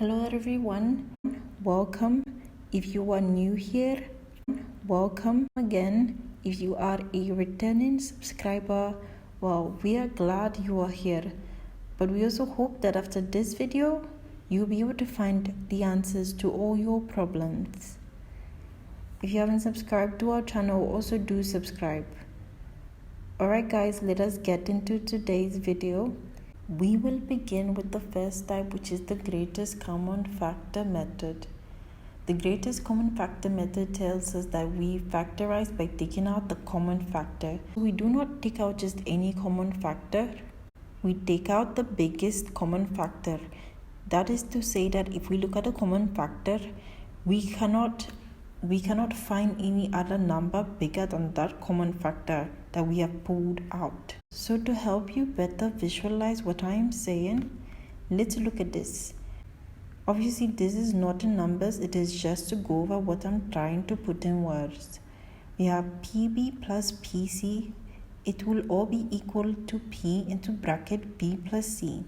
Hello everyone, welcome. If you are new here, welcome again. If you are a returning subscriber, well, we are glad you are here. But we also hope that after this video, you'll be able to find the answers to all your problems. If you haven't subscribed to our channel, also do subscribe. Alright guys, let us get into today's video. We will begin with the first type, which is the greatest common factor method. The greatest common factor method tells us that we factorize by taking out the common factor. We do not take out just any common factor. We take out the biggest common factor. That is to say that if we look at a common factor, we cannot find any other number bigger than that common factor that we have pulled out. So to help you better visualize what I am saying, let's look at this. Obviously this is not in numbers, it is just to go over what I'm trying to put in words. We have PB plus PC. It will all be equal to P into bracket B plus C.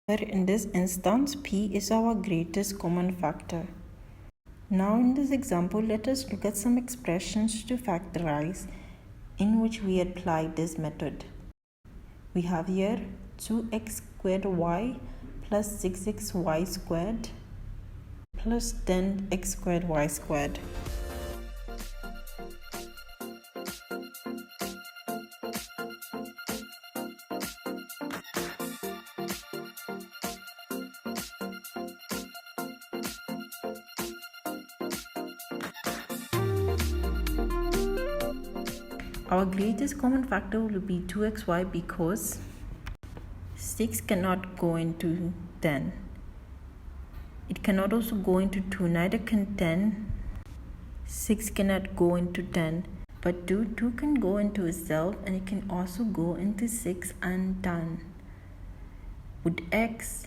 But in this instance, P is our greatest common factor. Now in this example, let us look at some expressions to factorize in which we apply this method. We have here 2x squared y plus 6xy squared plus 10x squared y squared. Our greatest common factor will be 2xy because 6 cannot go into 10. It cannot also go into 2, neither can 10. 6 cannot go into 10, but 2 can go into itself, and it can also go into 6 and 10. With x,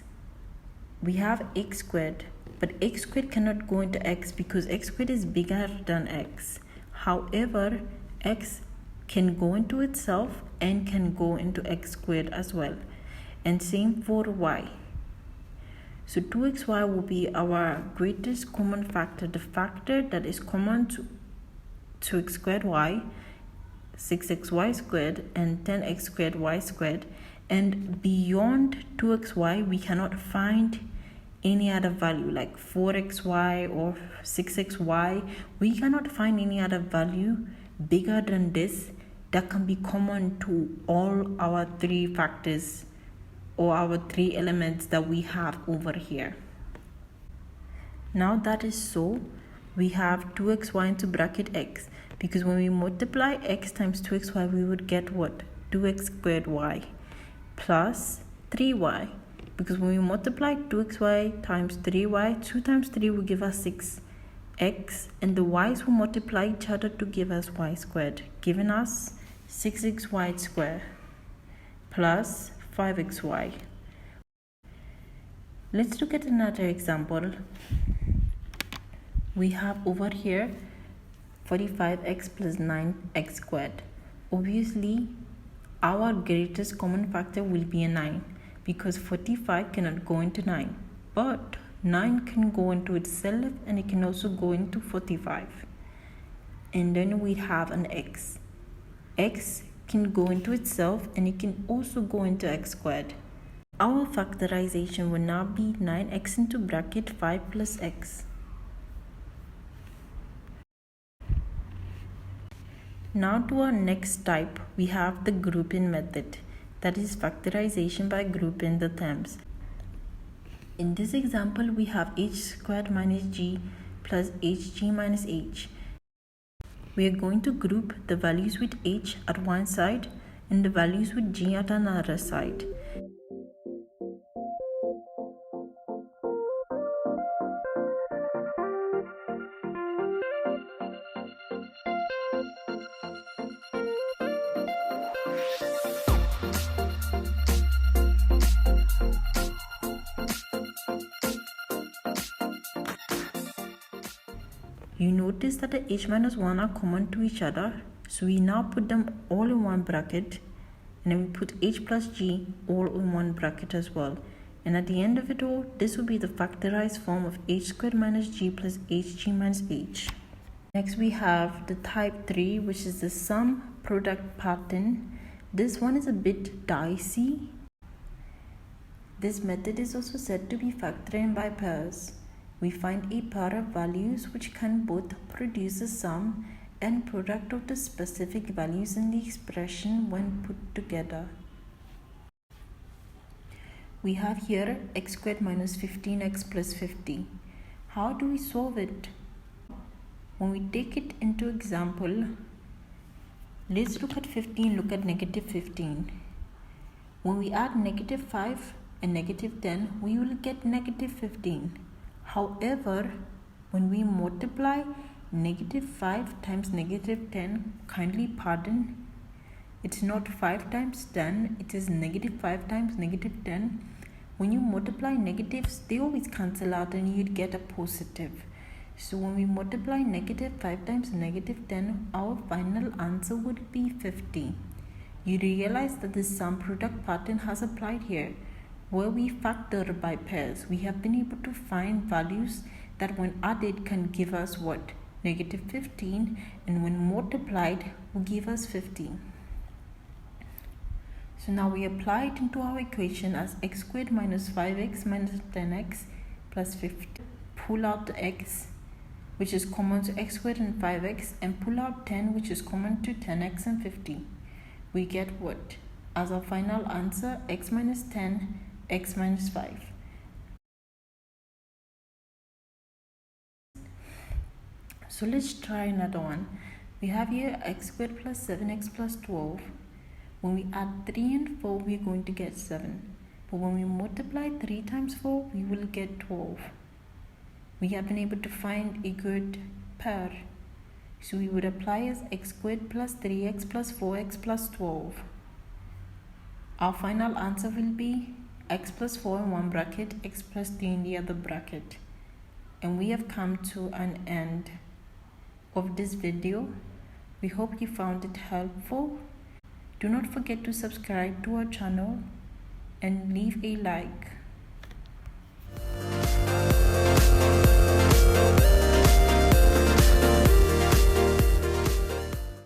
we have x squared, but x squared cannot go into x because x squared is bigger than x. However, x can go into itself and can go into x squared as well, and same for y. So 2xy will be our greatest common factor, the factor that is common to 2x squared y, 6xy squared, and 10x squared y squared. And beyond 2xy, we cannot find any other value like 4xy or 6xy. We cannot find any other value bigger than this that can be common to all our three factors or our three elements that we have over here. Now that is so, we have 2xy into bracket x, because when we multiply x times 2xy, we would get what? 2x squared y plus 3y, because when we multiply 2xy times 3y, 2 times 3 will give us 6x, and the y's will multiply each other to give us y squared, giving us 6xy squared plus 5xy. Let's look at another example. We have over here 45x plus 9x squared. Obviously, our greatest common factor will be a 9 because 45 cannot go into 9, but 9 can go into itself and it can also go into 45. And then we have an x. X can go into itself and it can also go into x squared. Our factorization will now be 9x into bracket 5 plus x. Now to our next type, we have the grouping method, that is factorization by grouping the terms. In this example, we have h squared minus g plus hg minus h. We are going to group the values with h at one side and the values with g at another side. You notice that the h minus 1 are common to each other, so we now put them all in one bracket, and then we put h plus g all in one bracket as well. And at the end of it all, this will be the factorized form of h squared minus g plus hg minus h. Next we have the type 3, which is the sum product pattern. This one is a bit dicey. This method is also said to be factoring by pairs. We find a pair of values which can both produce a sum and product of the specific values in the expression when put together. We have here x squared minus 15x plus 50. How do we solve it? When we take it into example, let's look at 15, look at negative 15. When we add negative 5 and negative 10, we will get negative 15. However, when we multiply negative 5 times negative 10, kindly pardon, it's not 5 times 10, it is negative 5 times negative 10. When you multiply negatives, they always cancel out and you'd get a positive. So when we multiply negative 5 times negative 10, our final answer would be 50. You realize that the sum product pattern has applied here. Where we factor by pairs, we have been able to find values that when added can give us what? Negative 15, and when multiplied will give us 50. So now we apply it into our equation as x squared minus 5x minus 10x plus 50. Pull out the x, which is common to x squared and 5x, and pull out 10, which is common to 10x and 50. We get what? As our final answer, x minus 10, x minus 5. So let's try another one. We have here x squared plus 7x plus 12. When we add 3 and 4, we're going to get 7. But when we multiply 3 times 4, we will get 12. We have been able to find a good pair. So we would apply as x squared plus 3x plus 4x plus 12. Our final answer will be x plus 4 in one bracket, x plus 3 in the other bracket. And we have come to an end of this video. We hope you found it helpful. Do not forget to subscribe to our channel and leave a like.